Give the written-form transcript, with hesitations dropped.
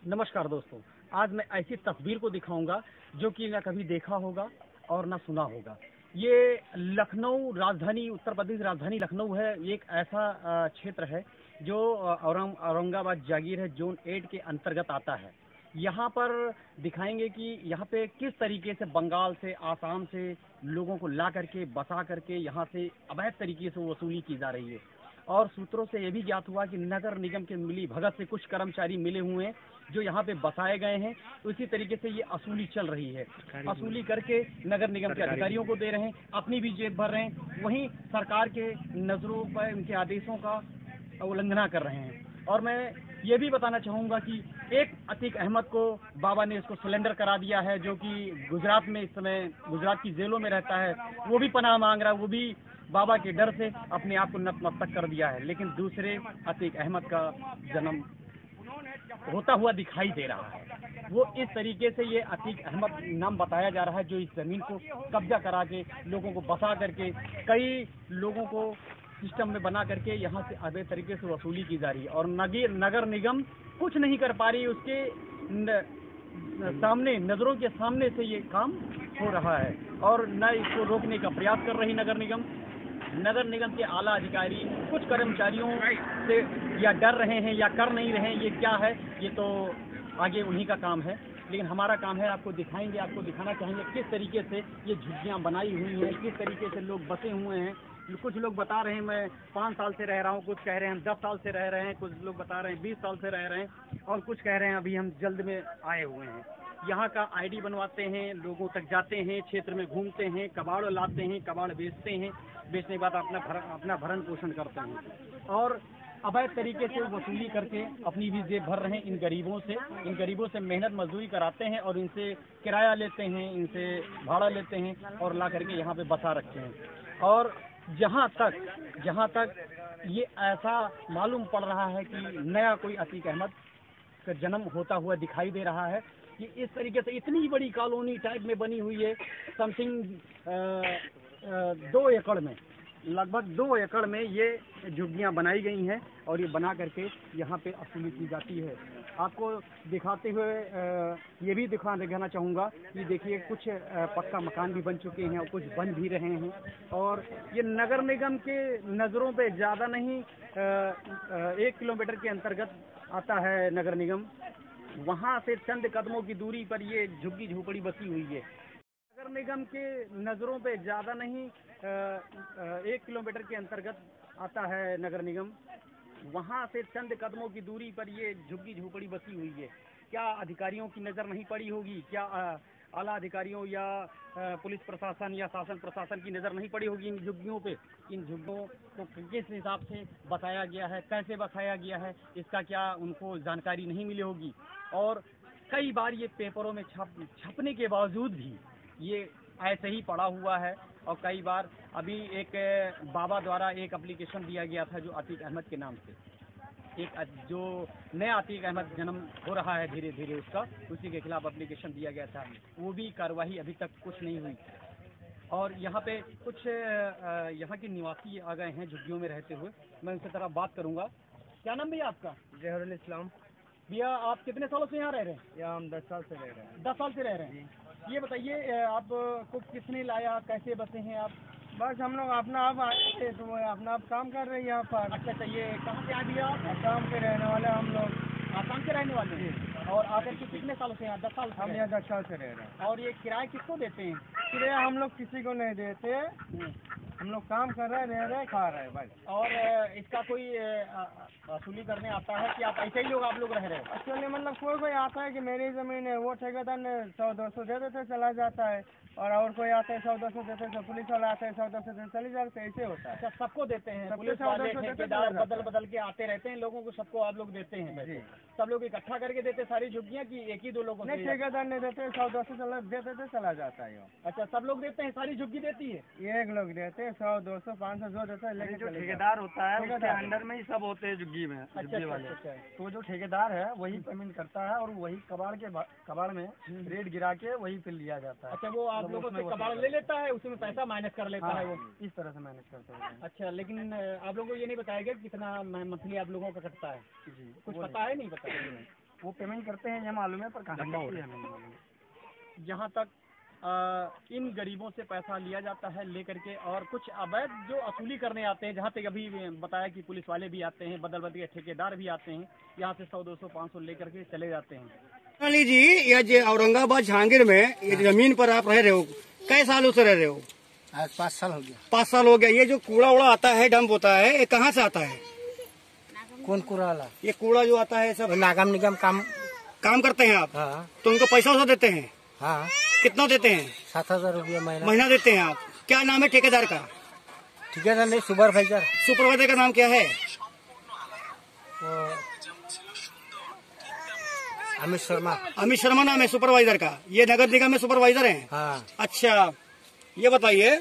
नमस्कार दोस्तों, आज मैं ऐसी तस्वीर को दिखाऊंगा जो कि न कभी देखा होगा और न सुना होगा। ये लखनऊ राजधानी, उत्तर प्रदेश राजधानी लखनऊ है। ये एक ऐसा क्षेत्र है जो औरंगाबाद जागीर है, जोन 8 के अंतर्गत आता है। यहाँ पर दिखाएंगे कि यहाँ पे किस तरीके से बंगाल से, आसाम से लोगों को ला करके बसा करके यहाँ से अवैध तरीके से वसूली की जा रही है। और सूत्रों से यह भी ज्ञात हुआ कि नगर निगम के मिली भगत से कुछ कर्मचारी मिले हुए हैं जो यहाँ पे बसाए गए हैं। तो इसी तरीके से ये असूली चल रही है। असूली करके नगर निगम के अधिकारियों को दे रहे हैं, अपनी भी जेब भर रहे हैं, वहीं सरकार के नजरों पर उनके आदेशों का उल्लंघना कर रहे हैं। और मैं ये भी बताना चाहूँगा कि एक अतीक अहमद को बाबा ने इसको सिलेंडर करा दिया है, जो कि गुजरात में इस समय गुजरात की जेलों में रहता है। वो भी पनाह मांग रहा है, वो भी बाबा के डर से अपने आप को नतमस्तक कर दिया है। लेकिन दूसरे अतीक अहमद का जन्म होता हुआ दिखाई दे रहा है। वो इस तरीके से ये अतीक अहमद नाम बताया जा रहा है, जो इस जमीन को कब्जा करा के लोगों को बसा करके कई लोगों को सिस्टम में बना करके यहाँ से अवैध तरीके से वसूली की जा रही है। और नगर निगम कुछ नहीं कर पा रही, उसके सामने, नजरों के सामने से ये काम हो रहा है और न इसको रोकने का प्रयास कर रही नगर निगम। नगर निगम के आला अधिकारी कुछ कर्मचारियों से या डर रहे हैं या कर नहीं रहे हैं, ये क्या है, ये तो आगे उन्हीं का काम है। लेकिन हमारा काम है आपको दिखाएंगे, आपको दिखाना चाहेंगे किस तरीके से ये झुग्गियाँ बनाई हुई हैं, किस तरीके से लोग बसे हुए हैं। कुछ लोग बता रहे हैं मैं 5 साल से रह रहा हूँ, कुछ कह रहे हैं हम 10 साल से रह रहे हैं, कुछ लोग बता रहे हैं 20 साल से रह रहे हैं, और कुछ कह रहे हैं अभी हम जल्द में आए हुए हैं। यहाँ का आईडी बनवाते हैं, लोगों तक जाते हैं, क्षेत्र में घूमते हैं, कबाड़ लाते हैं, कबाड़ बेचते हैं, बेचने के बाद अपना भरण पोषण करते हैं और अवैध तरीके से वसूली करके अपनी भी जेब भर रहे हैं। इन गरीबों से मेहनत मजदूरी कराते हैं और इनसे किराया लेते हैं, इनसे भाड़ा लेते हैं और ला करके यहाँ पे बसा रखते हैं। और जहाँ तक ये ऐसा मालूम पड़ रहा है कि नया कोई अतीक अहमद का जन्म होता हुआ दिखाई दे रहा है कि इस तरीके से इतनी बड़ी कॉलोनी टाइप में बनी हुई है। समथिंग 2 एकड़ में, लगभग 2 एकड़ में ये झुग्गियाँ बनाई गई हैं और ये बना करके यहाँ पे वसूली की जाती है। आपको दिखाते हुए ये भी दिखाना चाहूँगा कि देखिए कुछ पक्का मकान भी बन चुके हैं और कुछ बन भी रहे हैं। और ये नगर निगम के नज़रों पे ज़्यादा नहीं, 1 किलोमीटर के अंतर्गत आता है नगर निगम। वहाँ से चंद कदमों की दूरी पर ये झुग्गी झोपड़ी बसी हुई है। नगर निगम के नज़रों पे ज़्यादा नहीं, 1 किलोमीटर के अंतर्गत आता है नगर निगम। वहाँ से चंद कदमों की दूरी पर ये झुग्गी झोपड़ी बसी हुई है। क्या अधिकारियों की नज़र नहीं पड़ी होगी? क्या आला अधिकारियों या पुलिस प्रशासन या शासन प्रशासन की नज़र नहीं पड़ी होगी इन झुग्गियों पे? इन झुग्गियों को किस हिसाब से बसाया गया है, कैसे बसाया गया है, इसका क्या उनको जानकारी नहीं मिली होगी? और कई बार ये पेपरों में छपने के बावजूद भी ये ऐसे ही पड़ा हुआ है। और कई बार अभी एक बाबा द्वारा एक एप्लीकेशन दिया गया था जो अतीक अहमद के नाम से, एक जो नया अतीक अहमद जन्म हो रहा है धीरे धीरे, उसी के खिलाफ एप्लीकेशन दिया गया था। वो भी कार्रवाई अभी तक कुछ नहीं हुई। और यहाँ पे कुछ यहाँ के निवासी आ गए हैं झुग्गियों में रहते हुए, मैं उनसे तरफ बात करूँगा। क्या नाम भैया आपका? जहरुल इस्लाम। भैया आप कितने सालों से यहाँ रह रहे हैं? यहाँ हम 10 साल से रह रहे हैं। 10 साल से रह रहे हैं। ये बताइए आपको किसने लाया, कैसे बसे हैं आप? बस हम लोग अपना आप आए थे तो वो अपना आप काम कर रहे हैं यहाँ पर। अच्छा, ये कहाँ से आ दिया आप? आसाम के रहने वाले हम लोग। आसाम के रहने वाले हैं। और आकर के कितने सालों से यहाँ? 10 साल से? हम यहाँ 10 साल से रह रहे हैं। और ये किराया किसको देते हैं? किराया हम लोग किसी को नहीं देते, हम लोग काम कर रहे हैं, रह रहे हैं, खा रहे हैं बस। और इसका कोई वसूली करने आता है कि आप ऐसे ही आप लोग रह रहे हैं? एक्चुअली मतलब कोई आता है कि मेरी ज़मीन है, वो ठेकेदार ने 100-200 दे देते चला जाता है, और कोई आता है 100-200 देते हैं, पुलिस वाला आता है 100-200 देते चले जाते हैं, ऐसे होता है। अच्छा, सबको देते हैं? सबको पुलिस वाले 100-200 ठेकेदार बदल के आते रहते हैं, लोगों को सबको आप लोग देते हैं? जी। सब लोग इकट्ठा करके देते सारी झुग्गियाँ कि एक ही 2 लोगों? नहीं, ठेकेदार नहीं देते, 100-200 देते थे चला जाता है। अच्छा, सब लोग देते हैं? सारी झुग्गी देती है? एक लोग देते हैं 100-200-500 जो देता है, लेकिन जो ठेकेदार होता है उसके अंडर में ही सब होते हैं झुग्गी में। अच्छा, वाले अच्छा। तो जो ठेकेदार है वही पेमेंट करता है और वही कबाड़ में रेट गिरा के वही फिर लिया जाता है। अच्छा, वो आप लोगों से कबाड़ ले लेता है, उसमें पैसा माइनस कर लेता है वो? इस तरह से मैनेज करते हैं। अच्छा, लेकिन आप लोगों को ये नहीं बताया गया कितना मंथली आप लोगों का कटता है? जी, कुछ पता है? नहीं पता? वो पेमेंट करते हैं, ये मालूम है, पर कहाँ करते हैं हमें नहीं मालूम। जहाँ तक इन गरीबों से पैसा लिया जाता है लेकर के, और कुछ अवैध जो वसूली करने आते हैं, जहाँ तक अभी बताया कि पुलिस वाले भी आते हैं, बदल बदल के ठेकेदार भी आते हैं, यहाँ से 100, 200, 500 लेकर के चले जाते हैं। जी, ये जो औरंगाबाद जहांगीर में ये जमीन पर आप रह रहे हो, कई सालों से रह रहे हो? आज 5 साल हो गया। 5 साल हो गया। ये जो कूड़ा उड़ा आता है, डंप होता है, ये कहाँ से आता है? कौन कूड़ा वाला? ये कूड़ा जो आता है सब नागम निगम काम करते हैं आप? हाँ। तो उनको पैसा वैसा देते हैं? हाँ। कितना देते हैं? 7,000 रुपया महीना देते हैं आप? क्या नाम है ठेकेदार का? ठेकेदार नहीं, सुपरवाइजर। सुपरवाइजर का नाम क्या है? अमित शर्मा। अमित शर्मा नाम है सुपरवाइजर का। ये नगर निगम में सुपरवाइजर हैं? हाँ। अच्छा, ये बताइए।